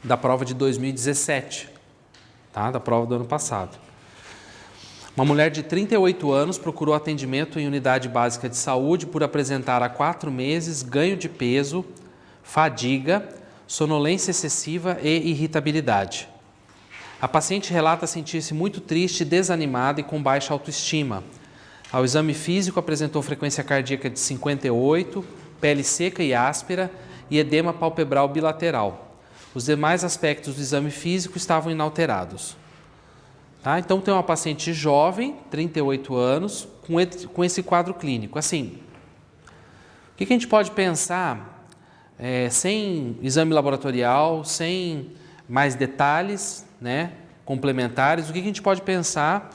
da prova de 2017, tá? Da prova do ano passado. Uma mulher de 38 anos procurou atendimento em unidade básica de saúde por apresentar há 4 meses ganho de peso, fadiga, sonolência excessiva e irritabilidade. A paciente relata sentir-se muito triste, desanimada e com baixa autoestima. Ao exame físico apresentou frequência cardíaca de 58, pele seca e áspera e edema palpebral bilateral. Os demais aspectos do exame físico estavam inalterados. Tá? Então, tem uma paciente jovem, 38 anos, com esse quadro clínico. Assim, o que a gente pode pensar, sem exame laboratorial, sem mais detalhes, né, complementares, o que a gente pode pensar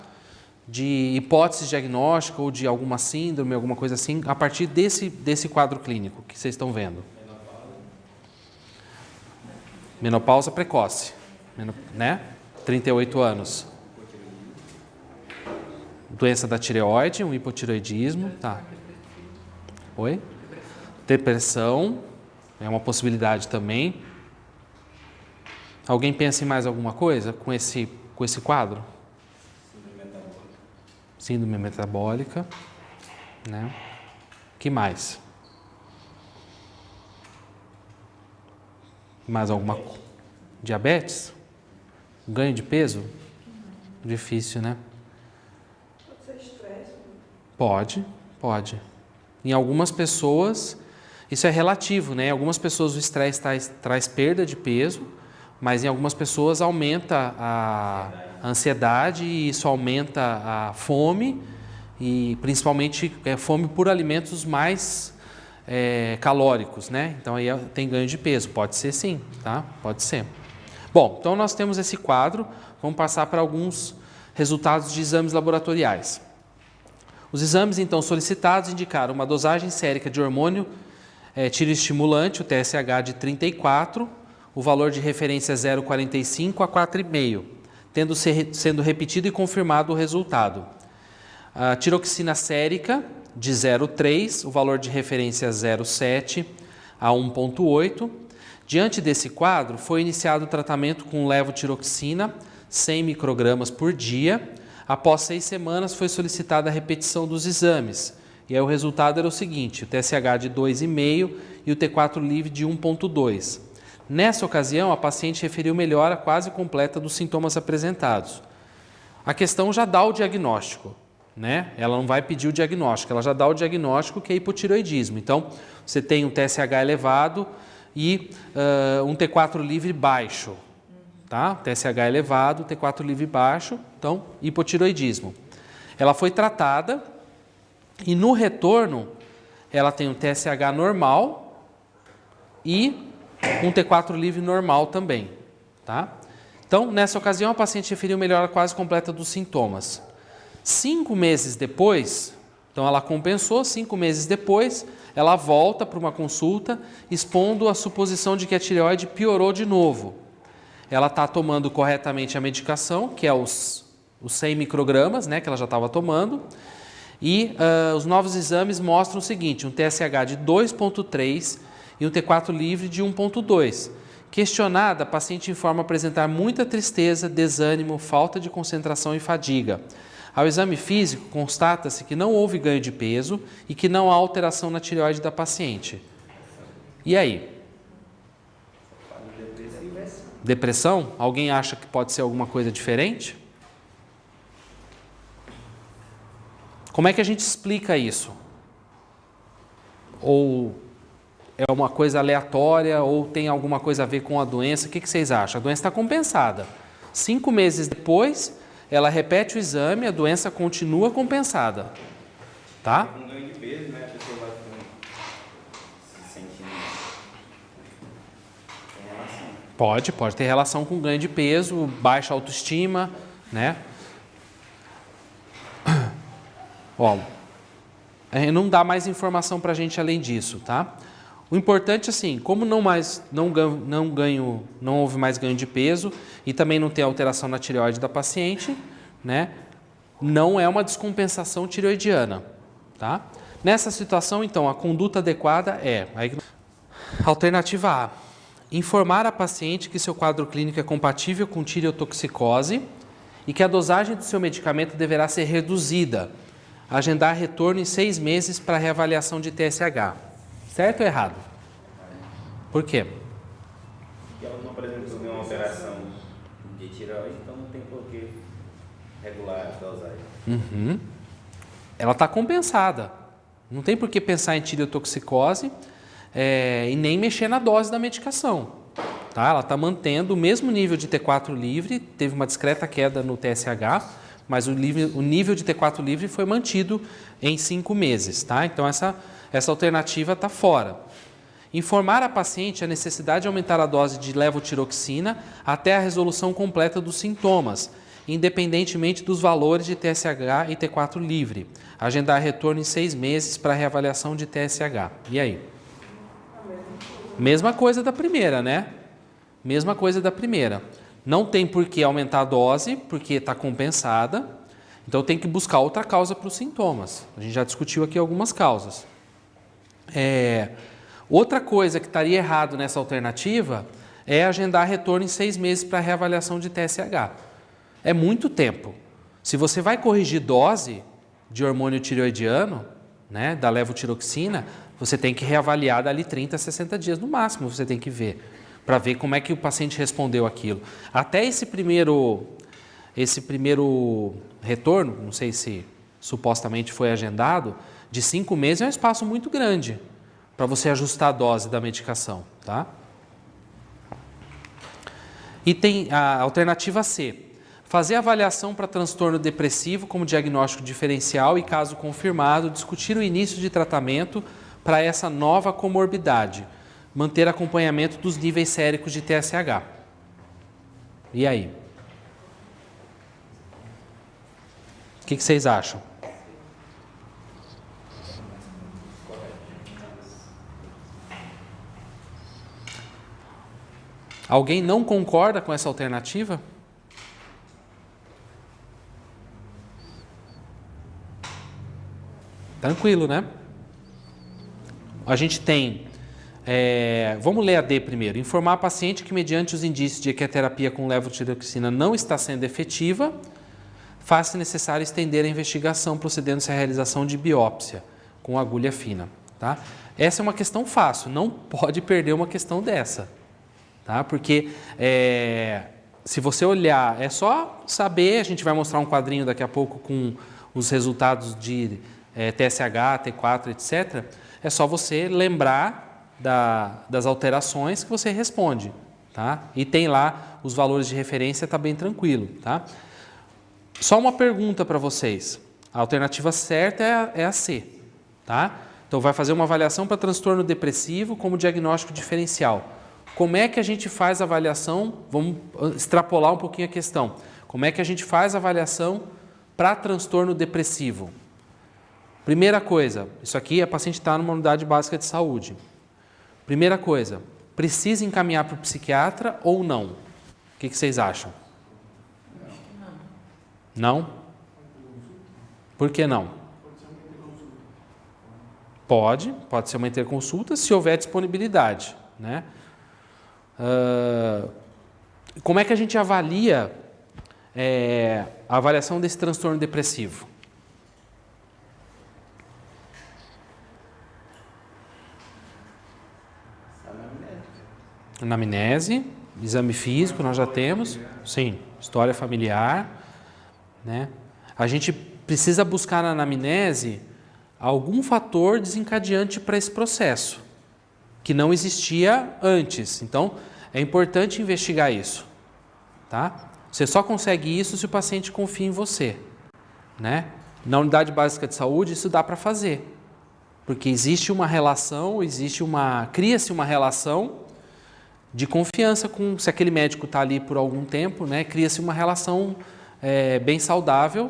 de hipótese diagnóstica ou de alguma síndrome, alguma coisa assim, a partir desse quadro clínico que vocês estão vendo? Menopausa precoce, né? 38 anos. Doença da tireoide, um hipotireoidismo, tá? Oi? Depressão, é uma possibilidade também. Alguém pensa em mais alguma coisa com esse quadro? Síndrome metabólica, né? Que mais? Mais alguma coisa? Diabetes? Ganho de peso? Difícil, né? Pode ser estresse? Pode. Em algumas pessoas, isso é relativo, né? Em algumas pessoas o estresse traz perda de peso, mas em algumas pessoas aumenta a ansiedade e isso aumenta a fome e principalmente fome por alimentos mais calóricos, né? Então aí tem ganho de peso, pode ser sim, tá? Pode ser. Bom, então nós temos esse quadro, vamos passar para alguns resultados de exames laboratoriais. Os exames então solicitados indicaram uma dosagem sérica de hormônio tiroestimulante, o TSH de 34, o valor de referência 0,45 a 4,5, sendo repetido e confirmado o resultado. A tiroxina sérica de 0,3, o valor de referência 0,7 a 1,8. Diante desse quadro, foi iniciado o tratamento com levotiroxina, 100 microgramas por dia. Após 6 semanas, foi solicitada a repetição dos exames. E aí o resultado era o seguinte, o TSH de 2,5 e o T4 livre de 1,2. Nessa ocasião, a paciente referiu melhora quase completa dos sintomas apresentados. A questão já dá o diagnóstico, né? Ela não vai pedir o diagnóstico, ela já dá o diagnóstico que é hipotireoidismo. Então, você tem um TSH elevado e um T4 livre baixo, tá? TSH elevado, T4 livre baixo, então hipotireoidismo. Ela foi tratada e no retorno ela tem um TSH normal e um T4 livre normal também, tá? Então, nessa ocasião, a paciente referiu melhora quase completa dos sintomas. 5 meses depois, então ela compensou, 5 meses depois, ela volta para uma consulta, expondo a suposição de que a tireoide piorou de novo. Ela está tomando corretamente a medicação, que é os 100 microgramas, né, que ela já estava tomando, e os novos exames mostram o seguinte, um TSH de 2,3 e um T4 livre de 1,2. Questionada, a paciente informa apresentar muita tristeza, desânimo, falta de concentração e fadiga. Ao exame físico, constata-se que não houve ganho de peso e que não há alteração na tireoide da paciente. E aí? Depressão? Alguém acha que pode ser alguma coisa diferente? Como é que a gente explica isso? Ou é uma coisa aleatória ou tem alguma coisa a ver com a doença? O que vocês acham? A doença está compensada. 5 meses depois, ela repete o exame, a doença continua compensada. Tá? Com ganho de peso, né? A pessoa vai se sentindo. Tem relação. Pode ter relação com ganho de peso, baixa autoestima, né? Ó, não dá mais informação para a gente além disso, tá? O importante, assim, como não houve mais ganho de peso e também não tem alteração na tireoide da paciente, né? Não é uma descompensação tireoidiana, tá? Nessa situação, então, a conduta adequada é alternativa A, informar a paciente que seu quadro clínico é compatível com tireotoxicose e que a dosagem do seu medicamento deverá ser reduzida. Agendar retorno em 6 meses para reavaliação de TSH. Certo ou errado? Por quê? Porque ela não apresentou nenhuma alteração de tireoide, então não tem por que regular a dosagem. Ela está compensada. Não tem por que pensar em tireotoxicose e nem mexer na dose da medicação. Tá? Ela está mantendo o mesmo nível de T4 livre, teve uma discreta queda no TSH, mas o nível de T4 livre foi mantido em 5 meses. Tá? Então, essa alternativa está fora. Informar a paciente a necessidade de aumentar a dose de levotiroxina até a resolução completa dos sintomas, independentemente dos valores de TSH e T4 livre. Agendar retorno em 6 meses para reavaliação de TSH. E aí? Mesma coisa da primeira, né? Mesma coisa da primeira. Não tem por que aumentar a dose, porque está compensada. Então tem que buscar outra causa para os sintomas. A gente já discutiu aqui algumas causas. Outra coisa que estaria errado nessa alternativa é agendar retorno em 6 meses para reavaliação de TSH. É muito tempo. Se você vai corrigir dose de hormônio tireoidiano, né, da levotiroxina, você tem que reavaliar dali 30 a 60 dias no máximo, você tem que ver, para ver como é que o paciente respondeu aquilo. Até esse primeiro retorno, não sei se supostamente foi agendado, de 5 meses é um espaço muito grande para você ajustar a dose da medicação, tá? E tem a alternativa C. Fazer avaliação para transtorno depressivo como diagnóstico diferencial e, caso confirmado, discutir o início de tratamento para essa nova comorbidade. Manter acompanhamento dos níveis séricos de TSH. E aí? O que vocês acham? Alguém não concorda com essa alternativa? Tranquilo, né? A gente tem... vamos ler a D primeiro. Informar a paciente que, mediante os indícios de que a terapia com levotiroxina não está sendo efetiva, faz-se necessário estender a investigação, procedendo-se à realização de biópsia com agulha fina. Tá? Essa é uma questão fácil, não pode perder uma questão dessa. Tá? Porque se você olhar, é só saber, a gente vai mostrar um quadrinho daqui a pouco com os resultados de TSH, T4, etc. É só você lembrar das alterações que você responde. Tá? E tem lá os valores de referência, está bem tranquilo. Tá? Só uma pergunta para vocês. A alternativa certa é a C. Tá? Então, vai fazer uma avaliação para transtorno depressivo como diagnóstico diferencial. Como é que a gente faz a avaliação? Vamos extrapolar um pouquinho a questão. Como é que a gente faz a avaliação para transtorno depressivo? Primeira coisa, isso aqui a paciente está numa unidade básica de saúde. Primeira coisa, precisa encaminhar para o psiquiatra ou não? O que vocês acham? Não? Por que não? Pode ser uma interconsulta se houver disponibilidade, né? Como é que a gente avalia a avaliação desse transtorno depressivo? Anamnese, exame físico, nós já temos. Sim, história familiar, né? A gente precisa buscar na anamnese algum fator desencadeante para esse processo, que não existia antes. Então, é importante investigar isso. Tá? Você só consegue isso se o paciente confia em você. Né? Na unidade básica de saúde, isso dá para fazer. Porque existe uma relação, cria-se uma relação de confiança com, se aquele médico está ali por algum tempo, né? Cria-se uma relação bem saudável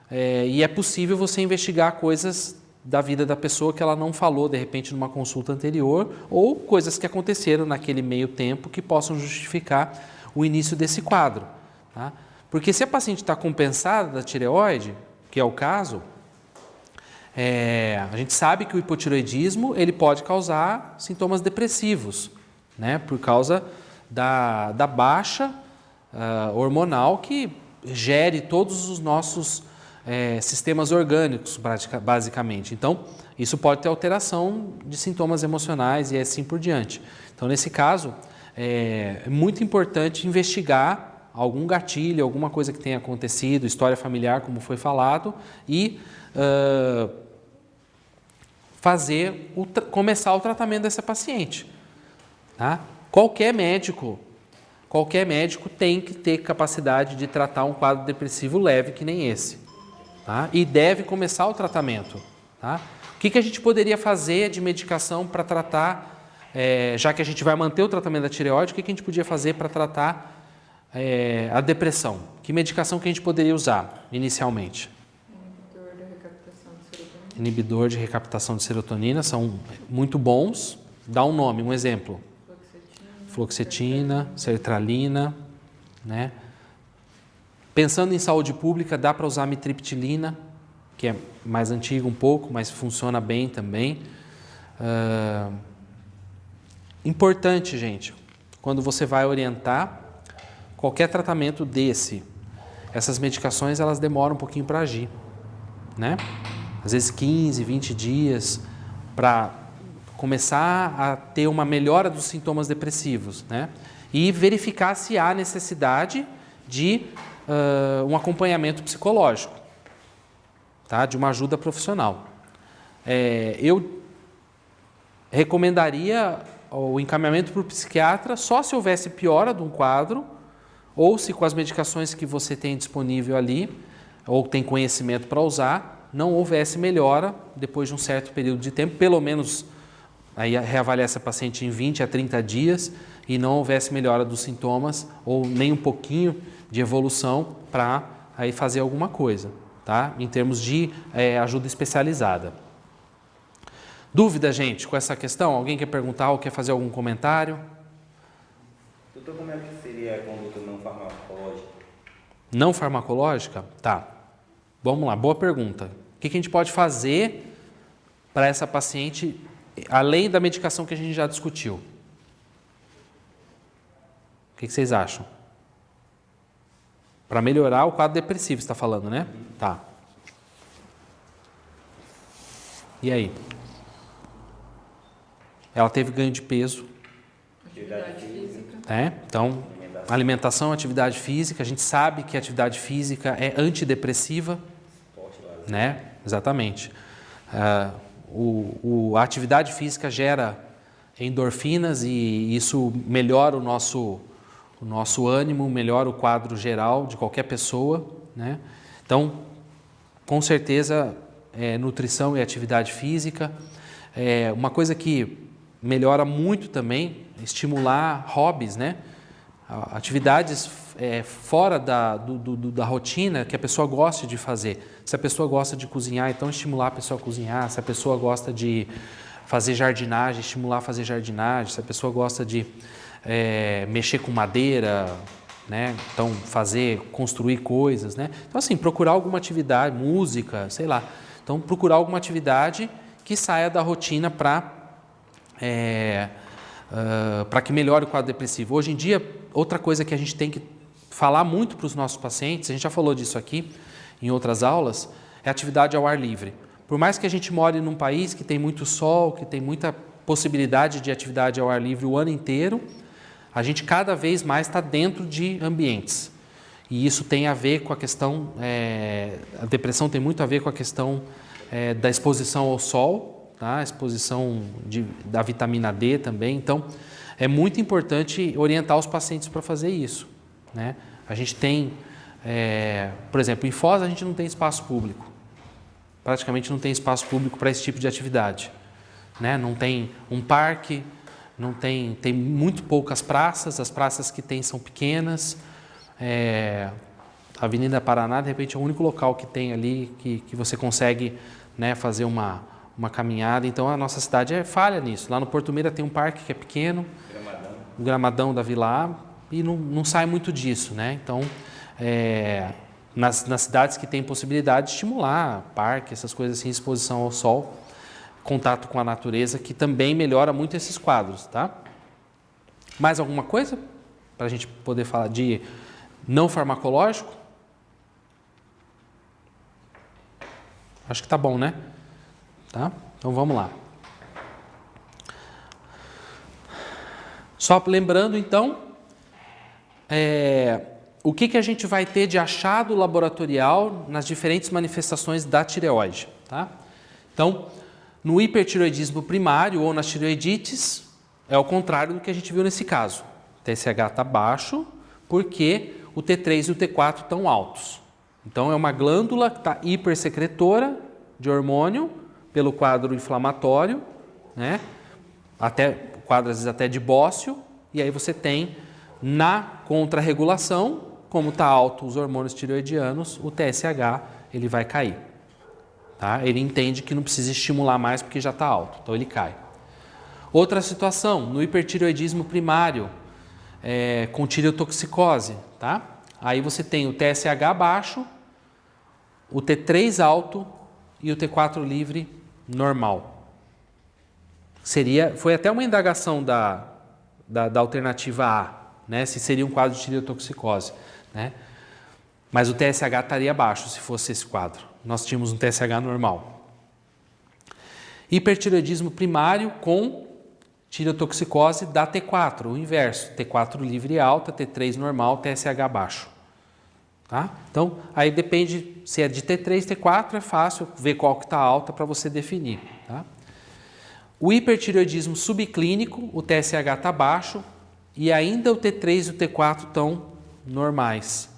e é possível você investigar coisas da vida da pessoa que ela não falou, de repente, numa consulta anterior, ou coisas que aconteceram naquele meio tempo que possam justificar o início desse quadro. Tá? Porque se a paciente está compensada da tireoide, que é o caso, a gente sabe que o hipotireoidismo ele pode causar sintomas depressivos. né? Por causa da baixa hormonal que gere todos os nossos sistemas orgânicos, basicamente. Então, isso pode ter alteração de sintomas emocionais e assim por diante. Então, nesse caso, é muito importante investigar algum gatilho, alguma coisa que tenha acontecido, história familiar, como foi falado, e começar o tratamento dessa paciente. Tá? Qualquer médico tem que ter capacidade de tratar um quadro depressivo leve que nem esse. Tá? E deve começar o tratamento. Tá? O que a gente poderia fazer de medicação para tratar, já que a gente vai manter o tratamento da tireoide, o que a gente podia fazer para tratar a depressão? Que medicação que a gente poderia usar inicialmente? Inibidor de recaptação de serotonina, são muito bons. Dá um nome, um exemplo. Fluoxetina, sertralina, né? Pensando em saúde pública, dá para usar mitriptilina, que é mais antigo um pouco, mas funciona bem também. Importante, gente, quando você vai orientar qualquer tratamento desse, essas medicações elas demoram um pouquinho para agir, né? Às vezes 15, 20 dias para começar a ter uma melhora dos sintomas depressivos, né? E verificar se há necessidade de um acompanhamento psicológico, tá? De uma ajuda profissional. Eu recomendaria o encaminhamento para o psiquiatra só se houvesse piora de um quadro ou se com as medicações que você tem disponível ali ou tem conhecimento para usar, não houvesse melhora depois de um certo período de tempo, pelo menos aí reavaliar essa paciente em 20 a 30 dias e não houvesse melhora dos sintomas ou nem um pouquinho de evolução para aí fazer alguma coisa, tá? Em termos de ajuda especializada. Dúvida, gente, com essa questão? Alguém quer perguntar ou quer fazer algum comentário? Doutor, como é que seria a conduta não farmacológica? Não farmacológica? Tá. Vamos lá, boa pergunta. O que a gente pode fazer para essa paciente, além da medicação que a gente já discutiu? O que vocês acham? Para melhorar o quadro depressivo, você está falando, né? Tá. E aí? Ela teve ganho de peso. Atividade física. Então, alimentação, atividade física. A gente sabe que a atividade física é antidepressiva. Né? Exatamente. A atividade física gera endorfinas e isso melhora o nosso ânimo, melhora o quadro geral de qualquer pessoa, né? Então, com certeza, nutrição e atividade física. Uma coisa que melhora muito também, estimular hobbies, né? Atividades fora da rotina que a pessoa goste de fazer. Se a pessoa gosta de cozinhar, então estimular a pessoa a cozinhar. Se a pessoa gosta de fazer jardinagem, estimular a fazer jardinagem. Se a pessoa gosta de mexer com madeira, né? Então construir coisas, né? Então assim, procurar alguma atividade, música, sei lá. Então procurar alguma atividade que saia da rotina para que melhore o quadro depressivo. Hoje em dia, outra coisa que a gente tem que falar muito para os nossos pacientes, a gente já falou disso aqui em outras aulas, é atividade ao ar livre. Por mais que a gente more num país que tem muito sol, que tem muita possibilidade de atividade ao ar livre o ano inteiro, a gente cada vez mais está dentro de ambientes. E isso tem a ver com a questão, a depressão tem muito a ver com a questão da exposição ao sol, tá? A exposição da vitamina D também. Então, é muito importante orientar os pacientes para fazer isso, né? A gente tem, por exemplo, em Foz a gente não tem espaço público. Praticamente não tem espaço público para esse tipo de atividade, né? Não tem um parque, tem muito poucas praças, as praças que tem são pequenas. A Avenida Paraná, de repente, é o único local que tem ali que você consegue, né, fazer uma caminhada. Então, a nossa cidade é falha nisso. Lá no Porto Meira tem um parque que é pequeno, o Gramadão da Vila A, e não sai muito disso, né? Então, nas cidades que tem possibilidade de estimular parque, essas coisas assim, exposição ao sol, contato com a natureza, que também melhora muito esses quadros, tá? Mais alguma coisa para a gente poder falar de não farmacológico? Acho que tá bom, né? Tá? Então vamos lá. Só lembrando então, o que a gente vai ter de achado laboratorial nas diferentes manifestações da tireoide, tá? Então, no hipertireoidismo primário ou nas tireoidites, é o contrário do que a gente viu nesse caso. O TSH está baixo porque o T3 e o T4 estão altos. Então, é uma glândula que está hipersecretora de hormônio pelo quadro inflamatório, né? Até, quadro às vezes até de bócio, e aí você tem na contrarregulação, como está alto os hormônios tireoidianos, o TSH ele vai cair. Tá? Ele entende que não precisa estimular mais porque já está alto, então ele cai. Outra situação, no hipertireoidismo primário, com tireotoxicose, tá? Aí você tem o TSH baixo, o T3 alto e o T4 livre normal. Foi até uma indagação da alternativa A, né? Se seria um quadro de tireotoxicose, né? Mas o TSH estaria baixo se fosse esse quadro. Nós tínhamos um TSH normal. Hipertireoidismo primário com tireotoxicose da T4, o inverso. T4 livre alta, T3 normal, TSH baixo. Tá? Então, aí depende se é de T3, T4, é fácil ver qual que está alta para você definir. Tá? O hipertireoidismo subclínico, o TSH está baixo e ainda o T3 e o T4 estão normais.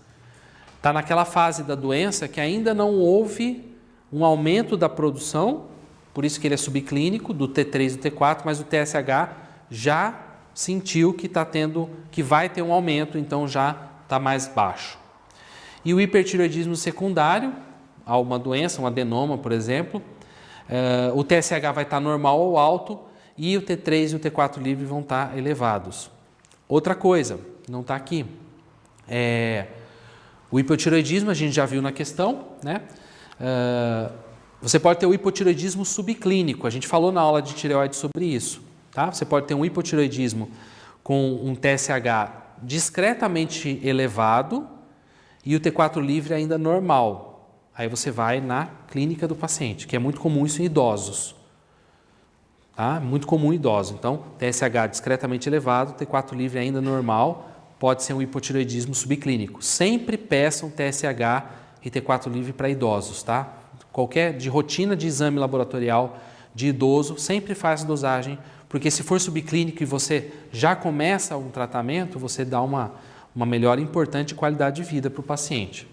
Está naquela fase da doença que ainda não houve um aumento da produção, por isso que ele é subclínico, do T3 e do T4, mas o TSH já sentiu que vai ter um aumento, então já está mais baixo. E o hipertireoidismo secundário, a uma doença, um adenoma, por exemplo, o TSH vai estar normal ou alto e o T3 e o T4 livre vão estar elevados. Outra coisa, não está aqui, o hipotireoidismo, a gente já viu na questão, né? Você pode ter o hipotireoidismo subclínico, a gente falou na aula de tireoide sobre isso. Tá? Você pode ter um hipotireoidismo com um TSH discretamente elevado e o T4 livre ainda normal. Aí você vai na clínica do paciente, que é muito comum isso em idosos. Tá? Muito comum em idosos. Então, TSH discretamente elevado, T4 livre ainda normal, pode ser um hipotireoidismo subclínico. Sempre peçam TSH e T4 livre para idosos, tá? Qualquer de rotina de exame laboratorial de idoso, sempre faz dosagem, porque se for subclínico e você já começa um tratamento, você dá uma melhora importante de qualidade de vida para o paciente.